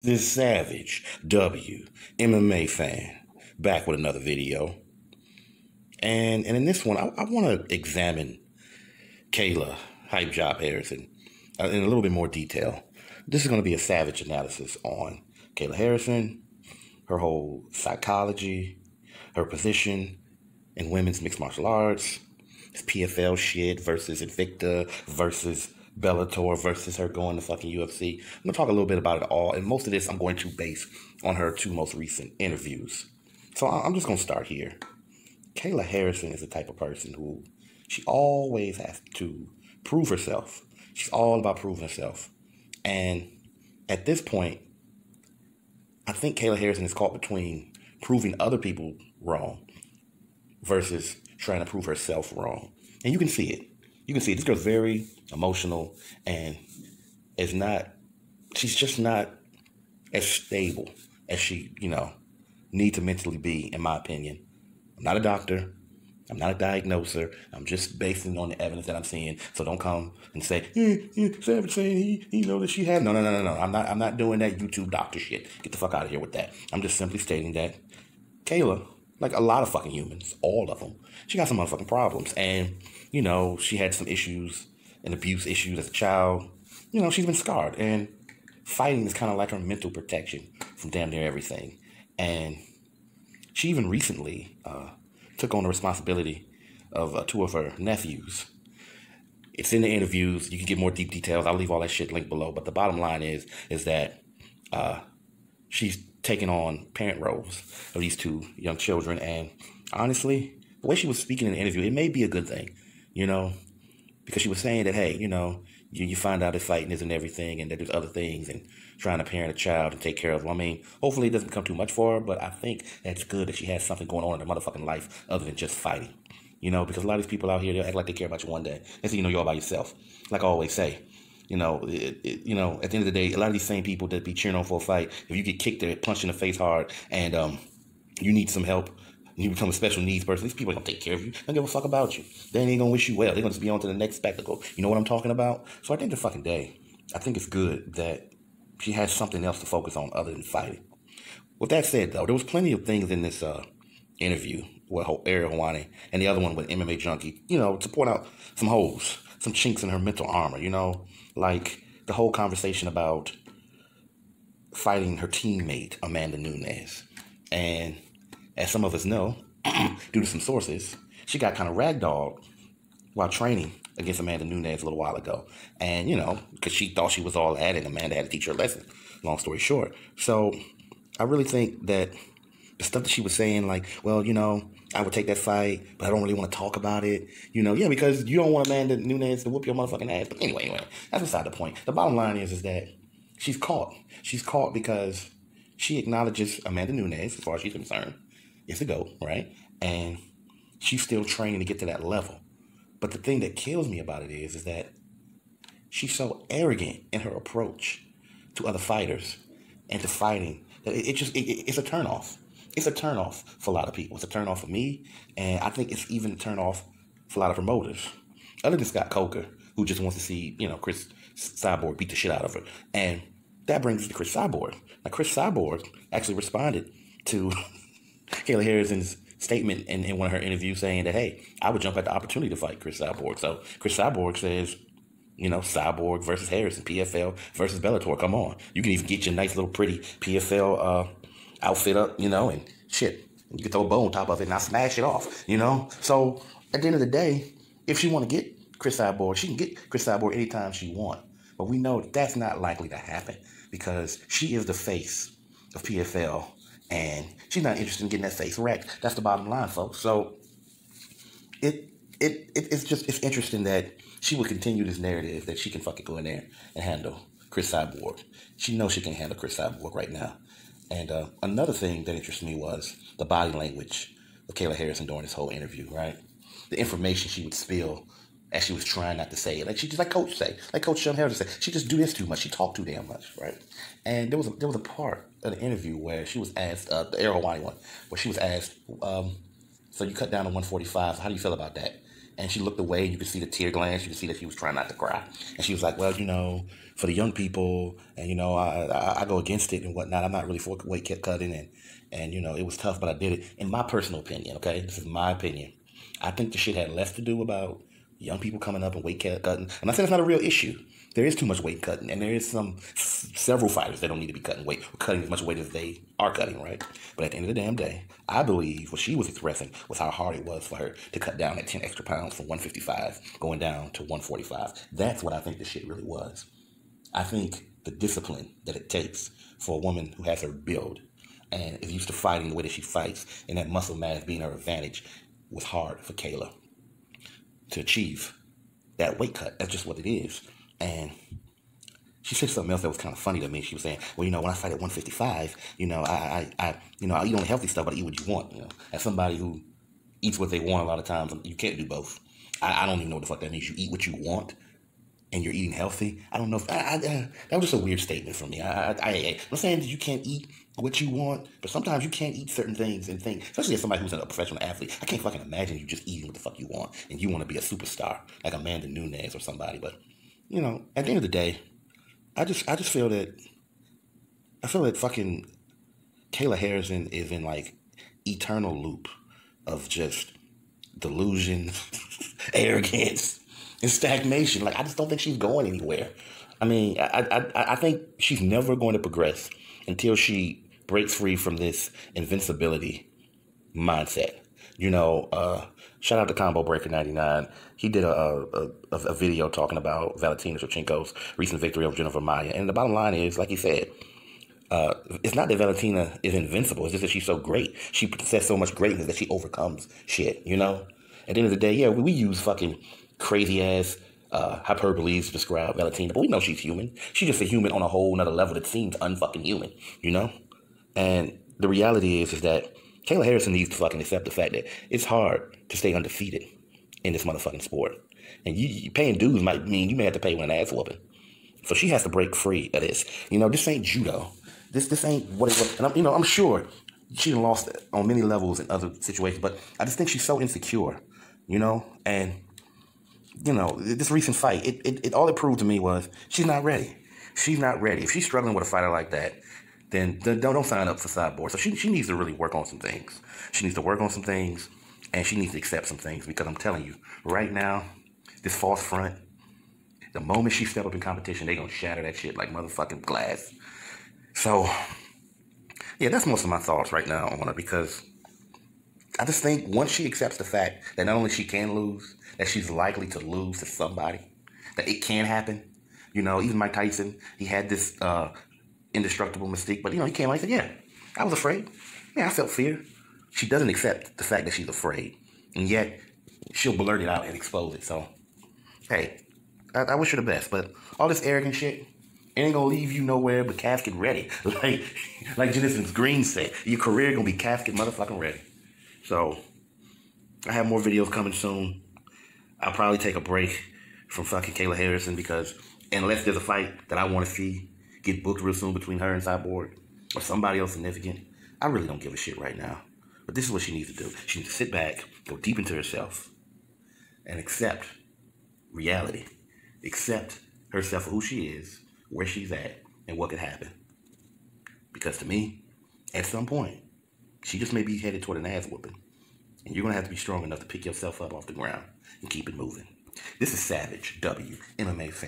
This Savage W MMA fan back with another video, and in this one I want to examine Kayla Hype Job Harrison in a little bit more detail. This is going to be a Savage analysis on Kayla Harrison, her whole psychology, her position in women's mixed martial arts, this PFL shit versus Invicta versus Bellator versus her going to fucking UFC. I'm gonna talk a little bit about it all, and most of this I'm going to base on her two most recent interviews. So I'm just gonna start here. Kayla Harrison is the type of person who she always has to prove herself. She's all about proving herself. And at this point, I think Kayla Harrison is caught between proving other people wrong versus trying to prove herself wrong. And you can see it. You can see it. This girl's very emotional and is not, she's just not as stable as she, need to mentally be, in my opinion. I'm not a doctor. I'm not a diagnoser. I'm just basing on the evidence that I'm seeing. So don't come and say, Savage saying he know that she had. No. I'm not doing that YouTube doctor shit. Get the fuck out of here with that. I'm just simply stating that Kayla, like a lot of fucking humans, all of them, she got some motherfucking problems. And, she had some issues and abuse issues as a child. She's been scarred. And fighting is kind of like her mental protection from damn near everything. And she even recently took on the responsibility of two of her nephews. It's in the interviews. You can get more deep details. I'll leave all that shit linked below. But the bottom line is that she's taking on parent roles of these two young children. And honestly, the way she was speaking in the interview, it may be a good thing, because she was saying that, hey, you find out that fighting isn't everything and that there's other things and trying to parent a child and take care of them. I mean, hopefully it doesn't become too much for her, but I think that's good that she has something going on in her motherfucking life other than just fighting. Because a lot of these people out here, they'll act like they care about you one day. And so, you're all by yourself. Like I always say, at the end of the day, a lot of these same people that be cheering on for a fight, if you get kicked or punched in the face hard and you need some help, you become a special needs person, these people are going to take care of you. They don't give a fuck about you. They ain't going to wish you well. They're going to just be on to the next spectacle. You know what I'm talking about? So at the end of the fucking day, I think it's good that she has something else to focus on other than fighting. With that said, though, there was plenty of things in this interview with Ariel Hawani and the other one with MMA Junkie, to point out some holes, some chinks in her mental armor, like the whole conversation about fighting her teammate, Amanda Nunes. And as some of us know, due to some sources, she got kind of ragdolled while training against Amanda Nunes a little while ago. And, because she thought she was all at it, Amanda had to teach her a lesson, long story short. So I really think that the stuff that she was saying, like, well, I would take that fight, but I don't really want to talk about it. Because you don't want Amanda Nunes to whoop your motherfucking ass. But anyway, that's beside the point. The bottom line is that she's caught. She's caught because she acknowledges Amanda Nunes, as far as she's concerned, is the GOAT, right? And she's still training to get to that level. But the thing that kills me about it is that she's so arrogant in her approach to other fighters and to fighting that it's a turnoff. It's a turnoff for a lot of people. It's a turnoff for me, and I think it's even a turnoff for a lot of promoters. Other than Scott Coker, who just wants to see, Chris Cyborg beat the shit out of her. And that brings us to Chris Cyborg. Now, Chris Cyborg actually responded to Kayla Harrison's statement in one of her interviews saying that, hey, I would jump at the opportunity to fight Chris Cyborg. So Chris Cyborg says, Cyborg versus Harrison, PFL versus Bellator. Come on. You can even get your nice little pretty PFL outfit up, and shit. You can throw a bow on top of it and I'll smash it off, So at the end of the day, if she want to get Chris Cyborg, she can get Chris Cyborg anytime she want. But we know that's not likely to happen because she is the face of PFL and she's not interested in getting that face wrecked. That's the bottom line, folks. So it's interesting that she would continue this narrative that she can fucking go in there and handle Chris Cyborg. She knows she can handle Chris Cyborg right now. And another thing that interested me was the body language of Kayla Harrison during this whole interview, right? The information she would spill as she was trying not to say it. Like she just, like Coach Sean Harrison said, she just do this too much. She talk too damn much, right? And there was a part of the interview where she was asked, the Ariel Hawani one, where she was asked, so you cut down to 145, so how do you feel about that? And she looked away. You could see the tear glands. You could see that she was trying not to cry. And she was like, well, for the young people, and, I go against it and whatnot. I'm not really for weight cutting. And it was tough, but I did it. In my personal opinion, okay? This is my opinion. I think the shit had less to do about young people coming up and weight cutting. I'm not saying it's not a real issue. There is too much weight cutting, and there is several fighters that don't need to be cutting weight, or cutting as much weight as they are cutting, right? But at the end of the damn day, I believe what she was expressing was how hard it was for her to cut down that 10 extra pounds from 155 going down to 145. That's what I think the shit really was. I think the discipline that it takes for a woman who has her build and is used to fighting the way that she fights, and that muscle mass being her advantage, was hard for Kayla to achieve that weight cut. That's just what it is. And she said something else that was kind of funny to me. She was saying, well, when I fight at 155, I eat only healthy stuff, but I eat what you want. As somebody who eats what they want a lot of times, you can't do both. I don't even know what the fuck that means. You eat what you want, and you're eating healthy. I don't know if that was just a weird statement from me. I'm not saying that you can't eat what you want, but sometimes you can't eat certain things, especially as somebody who's a professional athlete. I can't fucking imagine you just eating what the fuck you want, and you want to be a superstar like Amanda Nunes or somebody. But at the end of the day, I just feel that fucking Kayla Harrison is in like eternal loop of just delusion, arrogance, and stagnation. Like, I just don't think she's going anywhere. I mean, I think she's never going to progress until she breaks free from this invincibility mindset. Shout out to Combo Breaker 99. He did a video talking about Valentina Shevchenko's recent victory over Jennifer Maia. And the bottom line is, like he said, it's not that Valentina is invincible. It's just that she's so great. She possesses so much greatness that she overcomes shit, At the end of the day, yeah, we use fucking crazy-ass hyperboles to describe Valentina, but we know she's human. She's just a human on a whole nother level that seems unfucking human, And the reality is that Kayla Harrison needs to fucking accept the fact that it's hard to stay undefeated in this motherfucking sport. And you paying dues might mean you may have to pay with an ass whooping. So she has to break free of this. This ain't judo. This ain't what it was. And I'm sure she lost on many levels in other situations, but I just think she's so insecure, and this recent fight, it all it proved to me was she's not ready. She's not ready. If she's struggling with a fighter like that, then don't sign up for sideboard. So she needs to really work on some things. She needs to work on some things, and she needs to accept some things, because I'm telling you, right now, this false front, the moment she step up in competition, they gonna shatter that shit like motherfucking glass. So, yeah, that's most of my thoughts right now on her, because I just think once she accepts the fact that not only she can lose, that she's likely to lose to somebody, that it can happen. Even Mike Tyson, he had this indestructible mystique, but he came out and said, yeah, I was afraid. Yeah, I felt fear. She doesn't accept the fact that she's afraid, and yet she'll blurt it out and expose it. So, hey, I wish her the best, but all this arrogant shit ain't gonna leave you nowhere but casket ready. like Jennison Green said, your career gonna be casket motherfucking ready. So, I have more videos coming soon. I'll probably take a break from fucking Kayla Harrison, because unless there's a fight that I want to see get booked real soon between her and Cyborg or somebody else significant, I really don't give a shit right now. But this is what she needs to do. She needs to sit back, go deep into herself, and accept reality. Accept herself for who she is, where she's at, and what could happen. Because to me, at some point, she just may be headed toward an ass whooping. And you're going to have to be strong enough to pick yourself up off the ground and keep it moving. This is Savage W, MMA fan.